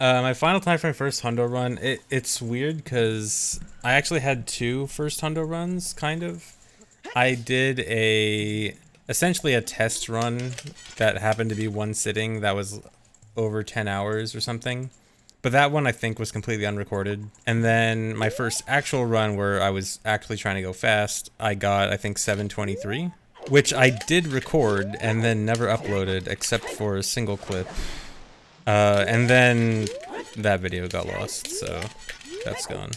My final time for my first hundo run, it's weird because I actually had two first hundo runs, kind of. I did essentially a test run that happened to be one sitting that was over 10 hours or something. But that one I think was completely unrecorded. And then my first actual run where I was actually trying to go fast, I got I think 723, which I did record and then never uploaded except for a single clip. And then that video got lost, so that's gone.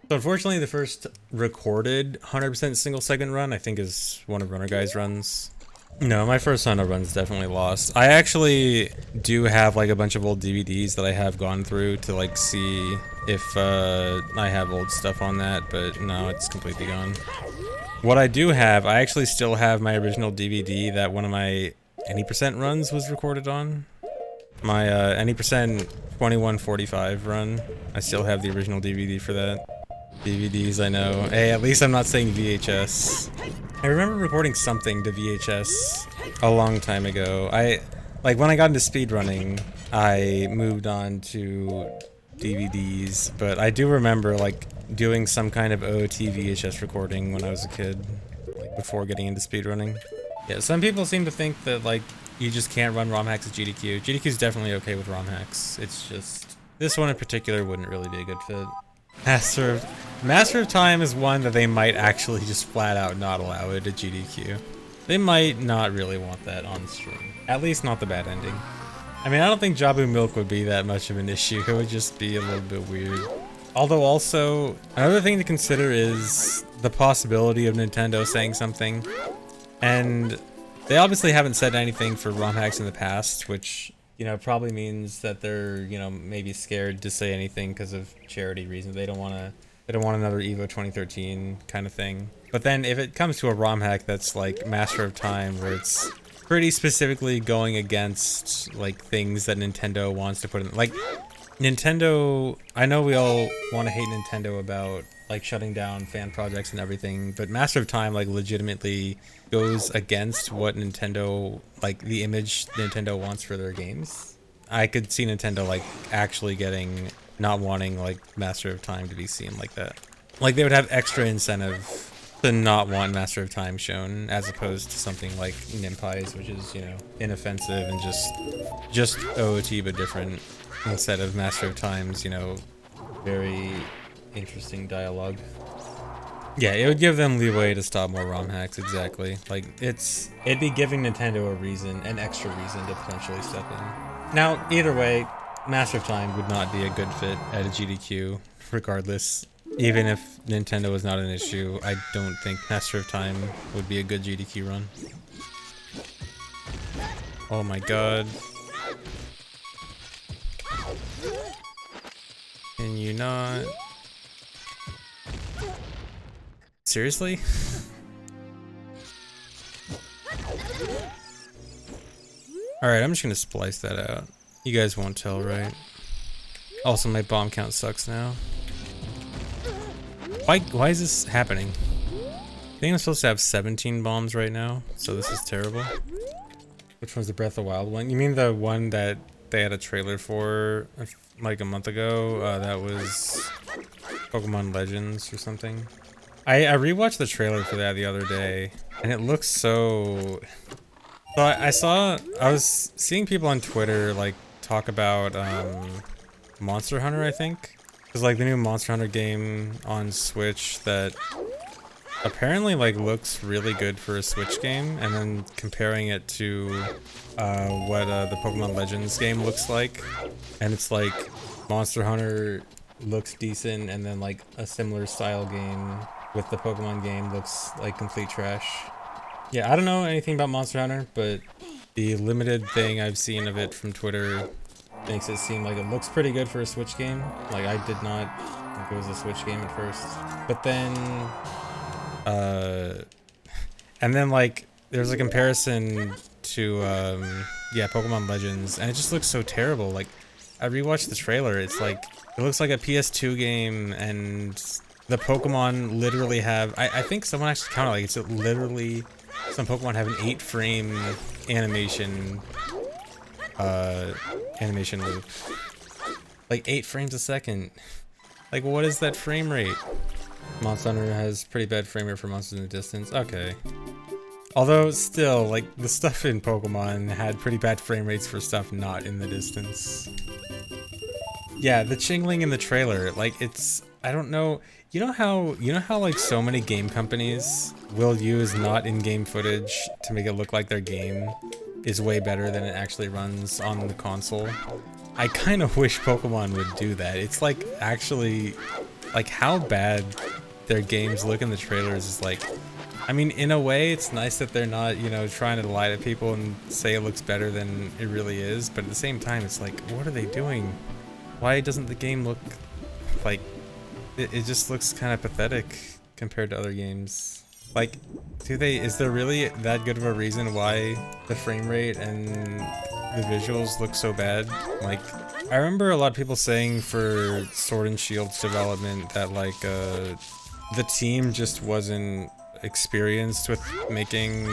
So unfortunately, the first recorded 100% single segment run, I think, is one of Runner Guy's runs. No, my first hundo run's definitely lost. I actually do have like a bunch of old DVDs that I have gone through to like see if I have old stuff on that, but no, it's completely gone. What I do have, I actually still have my original DVD that one of my any percent runs was recorded on. My any percent 2145 run. I still have the original DVD for that. DVDs, I know. Hey, at least I'm not saying VHS. I remember recording something to VHS a long time ago. Like when I got into speedrunning, I moved on to DVDs, but I do remember like doing some kind of OOT VHS recording when I was a kid, like before getting into speedrunning. Yeah, some people seem to think that like you just can't run ROM hacks at GDQ. GDQ is definitely okay with ROM hacks. It's just this one in particular wouldn't really be a good fit. Master of Time is one that they might actually just flat out not allow it at GDQ. They might not really want that on stream. At least not the bad ending. I mean, I don't think Jabu Milk would be that much of an issue. It would just be a little bit weird. Although also, another thing to consider is the possibility of Nintendo saying something. And they obviously haven't said anything for ROM hacks in the past, which, you know, probably means that they're, you know, maybe scared to say anything because of charity reasons. They don't want another EVO 2013 kind of thing. But then if it comes to a ROM hack that's like Master of Time, where it's pretty specifically going against like things that Nintendo wants to put in, like Nintendo, I know we all want to hate Nintendo about like shutting down fan projects and everything, but Master of Time like legitimately goes against what Nintendo, like the image Nintendo wants for their games. I could see Nintendo like actually not wanting like Master of Time to be seen like that. Like they would have extra incentive to not want Master of Time shown as opposed to something like Nimpai's, which is, you know, inoffensive and just OOT but different, instead of Master of Time's, you know, very interesting dialogue. Yeah, it would give them leeway to stop more ROM hacks, exactly. Like, it'd be giving Nintendo an extra reason to potentially step in. Now, either way, Master of Time would not be a good fit at a GDQ, regardless. Even if Nintendo was not an issue, I don't think Master of Time would be a good GDQ run. Oh my god. Can you not? Seriously? Alright, I'm just gonna splice that out. You guys won't tell, right? Also, my bomb count sucks now. Why is this happening? I think I'm supposed to have 17 bombs right now, so this is terrible. Which one's the Breath of the Wild one? You mean the one that they had a trailer for like a month ago? That was Pokemon Legends or something. I rewatched the trailer for that the other day, and it looks so... So I was seeing people on Twitter like talk about Monster Hunter, I think. It's like the new Monster Hunter game on Switch that apparently like looks really good for a Switch game, and then comparing it to what the Pokemon Legends game looks like, and it's like Monster Hunter looks decent, and then like a similar style game with the Pokemon game looks like complete trash. Yeah, I don't know anything about Monster Hunter, but the limited thing I've seen of it from Twitter makes it seem like it looks pretty good for a Switch game. Like, I did not think it was a Switch game at first. But then, and then like, there's a comparison to, yeah, Pokemon Legends, and it just looks so terrible. Like, I rewatched the trailer, it's like, it looks like a PS2 game, and the Pokemon literally have, I think someone actually counted, like, it's literally, some Pokemon have an 8-frame animation animation loop. Like 8 frames a second. Like, what is that frame rate? Monster Hunter has pretty bad frame rate for monsters in the distance. Okay. Although, still, like, the stuff in Pokemon had pretty bad frame rates for stuff not in the distance. Yeah, the Chingling in the trailer, like, it's... I don't know... You know how, like, so many game companies will use not in-game footage to make it look like their game is way better than it actually runs on the console? I kind of wish Pokemon would do that. It's, like, actually... Like, how bad their games look in the trailers is, like... I mean, in a way, it's nice that they're not, you know, trying to lie to people and say it looks better than it really is, but at the same time, it's like, what are they doing? Why doesn't the game look like... It just looks kind of pathetic compared to other games. Like, is there really that good of a reason why the frame rate and the visuals look so bad? Like, I remember a lot of people saying for Sword and Shield's development that, like, the team just wasn't experienced with making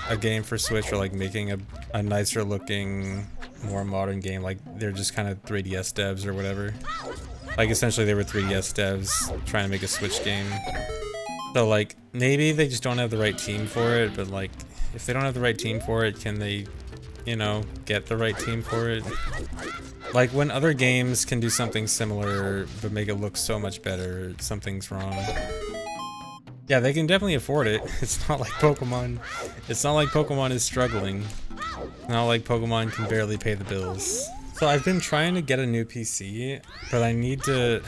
a game for Switch, or like making a nicer looking, more modern game. Like, they're just kind of 3DS devs or whatever. Like, essentially they were 3DS devs trying to make a Switch game. So, like, maybe they just don't have the right team for it, but, like, if they don't have the right team for it, can they, you know, get the right team for it? Like, when other games can do something similar but make it look so much better, something's wrong. Yeah, they can definitely afford it. It's not like Pokemon. It's not like Pokemon is struggling. It's not like Pokemon can barely pay the bills. So I've been trying to get a new PC, but I need to...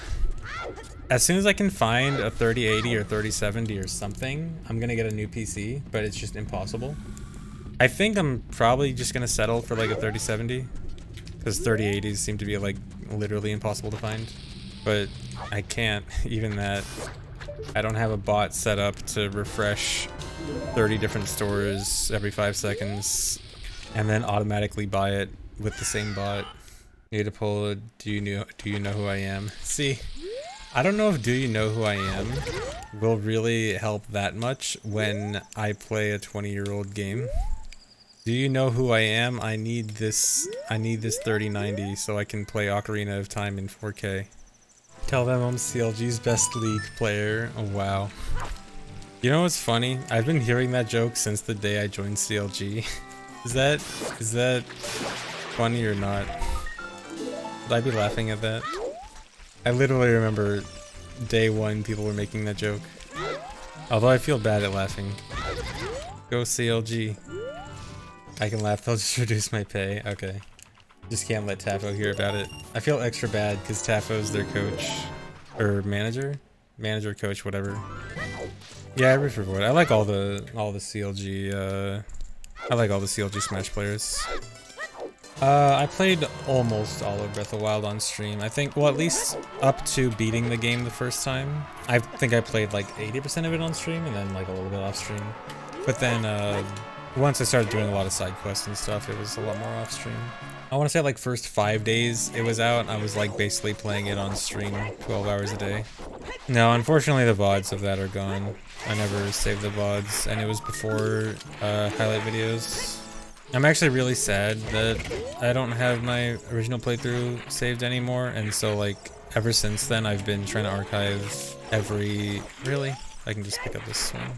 As soon as I can find a 3080 or 3070 or something, I'm gonna get a new PC, but it's just impossible. I think I'm probably just gonna settle for like a 3070, because 3080s seem to be like literally impossible to find. But I can't, even that. I don't have a bot set up to refresh 30 different stores every 5 seconds and then automatically buy it with the same bot. Need to pull a do you know who I am? See, I don't know if do you know who I am will really help that much when I play a 20-year-old game. Do you know who I am? I need this 3090 so I can play Ocarina of Time in 4K. Tell them I'm CLG's best League player. Oh, wow. You know what's funny? I've been hearing that joke since the day I joined CLG. Is that funny or not? Would I be laughing at that? I literally remember day one people were making that joke. Although I feel bad at laughing. Go CLG. I can laugh, they'll just reduce my pay. Okay. Just can't let Tafo hear about it. I feel extra bad because Tafo's their coach. Or manager? Manager, coach, whatever. Yeah, I root for Void. I like all the CLG, I like all the CLG Smash players. I played almost all of Breath of the Wild on stream. I think, well, at least up to beating the game the first time. I think I played like 80% of it on stream and then like a little bit off stream. But then, once I started doing a lot of side quests and stuff, it was a lot more off stream. I want to say like first 5 days it was out, I was like basically playing it on stream 12 hours a day. No, unfortunately the VODs of that are gone. I never saved the VODs, and it was before highlight videos. I'm actually really sad that I don't have my original playthrough saved anymore, and so like ever since then I've been trying to archive every... Really? I can just pick up this one.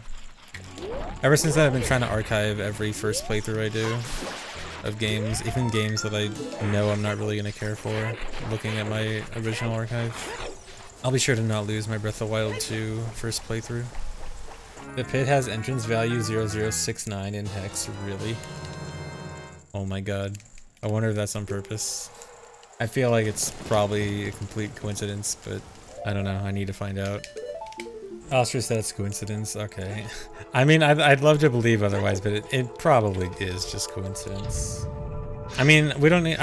Ever since then I've been trying to archive every first playthrough I do of games, even games that I know I'm not really gonna care for, looking at my original archive. I'll be sure to not lose my Breath of the Wild 2 first playthrough. The pit has entrance value 0069 in hex, really? Oh my god. I wonder if that's on purpose. I feel like it's probably a complete coincidence, but I don't know, I need to find out. Oscar said it's coincidence, okay. I mean, I'd love to believe otherwise, but it probably is just coincidence. I mean, I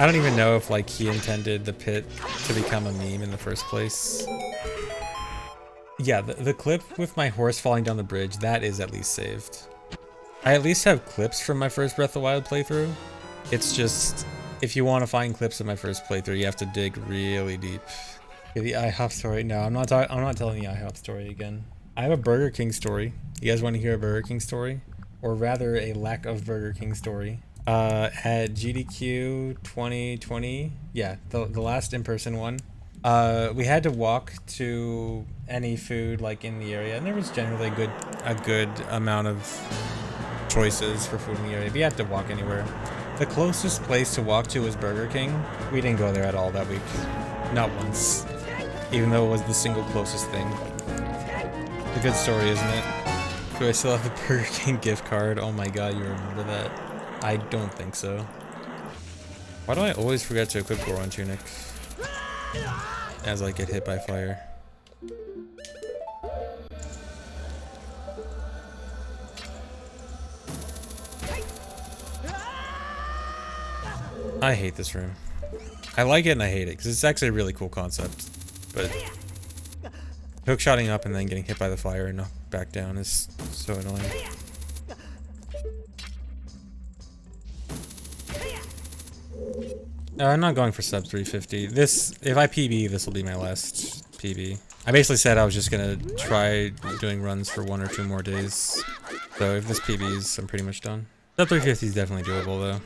don't even know if like he intended the pit to become a meme in the first place. Yeah, the clip with my horse falling down the bridge, that is at least saved. I at least have clips from my first Breath of the Wild playthrough. It's just, if you want to find clips of my first playthrough, you have to dig really deep. Okay, the IHOP story. No, I'm not telling the IHOP story again. I have a Burger King story. You guys want to hear a Burger King story? Or rather, a lack of Burger King story. At GDQ 2020, yeah, the last in-person one, we had to walk to any food like in the area, and there was generally a good amount of choices for food in the area, but you had to walk anywhere. The closest place to walk to was Burger King. We didn't go there at all that week. Not once. Even though it was the single closest thing. A good story, isn't it? Do I still have the Burger King gift card? Oh my god, you remember that? I don't think so. Why do I always forget to equip Goron Tunic as I get hit by fire? I hate this room. I like it and I hate it because it's actually a really cool concept, but hookshotting up and then getting hit by the fire and knocked back down is so annoying. I'm not going for sub 350. If I PB, this will be my last PB. I basically said I was just gonna try doing runs for 1 or 2 more days. So if this PBs, I'm pretty much done. Sub 350 is definitely doable though.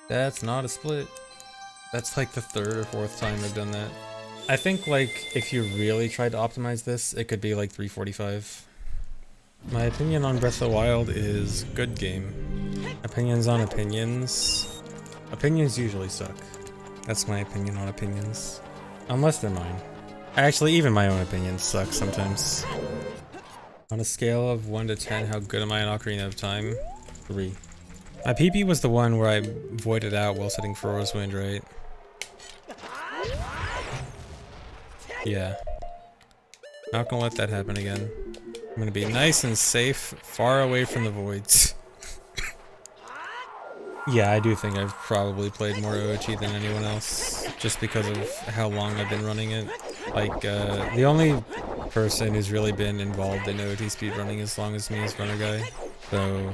That's not a split. That's like the 3rd or 4th time I've done that. I think like if you really tried to optimize this, it could be like 345. My opinion on Breath of the Wild is good game. Opinions on opinions. Opinions usually suck. That's my opinion on opinions. Unless they're mine. Actually, even my own opinions suck sometimes. On a scale of 1 to 10, how good am I in Ocarina of Time? 3. My PP was the one where I voided out while setting for Rosewind, right? Yeah. Not gonna let that happen again. I'm gonna be nice and safe, far away from the voids. Yeah, I do think I've probably played more OOT than anyone else, just because of how long I've been running it. Like, the only person who's really been involved in OOT speedrunning as long as me is Runner Guy. So,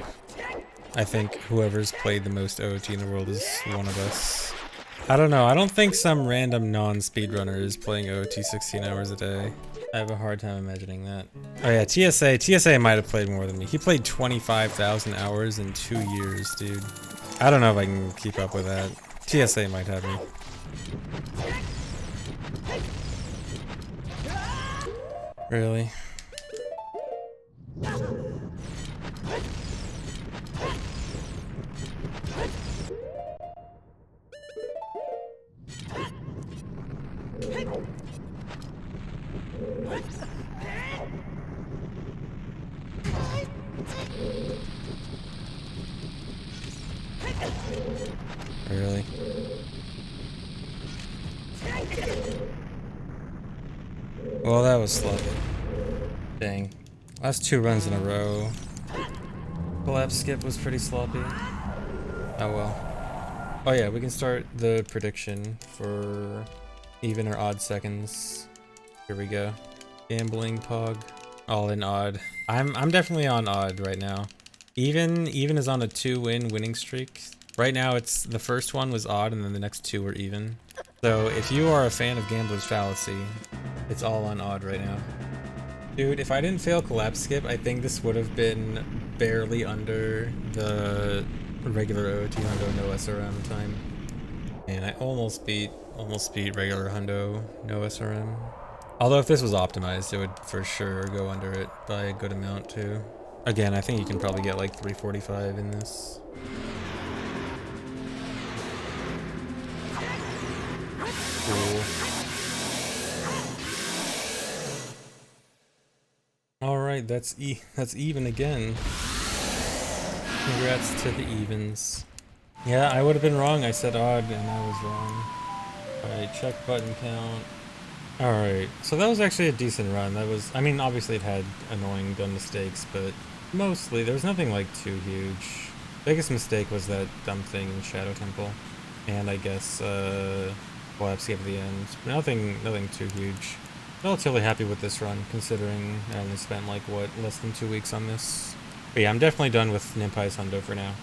I think whoever's played the most OOT in the world is one of us. I don't know, I don't think some random non-speedrunner is playing OOT 16 hours a day. I have a hard time imagining that. Oh yeah, TSA might have played more than me. He played 25,000 hours in 2 years, dude. I don't know if I can keep up with that. TSA might have me. Really? Really? Well, that was sloppy. Dang. Last 2 runs in a row. Collapse skip was pretty sloppy. Oh well. Oh yeah, we can start the prediction for even or odd seconds. Here we go. Gambling pog. All in odd. I'm definitely on odd right now. Even is on a 2-win winning streak. Right now it's the first one was odd and then the next 2 were even. So if you are a fan of Gambler's Fallacy, it's all on odd right now. Dude, if I didn't fail Collapse Skip, I think this would have been barely under the regular OOT Hundo no SRM time. And I almost beat regular Hundo no SRM. Although if this was optimized, it would for sure go under it by a good amount too. Again, I think you can probably get like 345 in this. Cool. Alright, that's even again. Congrats to the evens. Yeah, I would have been wrong. I said odd and I was wrong. Alright, check button count. Alright, so that was actually a decent run. That was, I mean, obviously it had annoying dumb mistakes, but mostly there was nothing like too huge. Biggest mistake was that dumb thing in Shadow Temple. And I guess, collapse skip at the end. Nothing too huge. Relatively happy with this run, considering I only spent like, what, less than 2 weeks on this. But yeah, I'm definitely done with Nimpai's Hundo for now.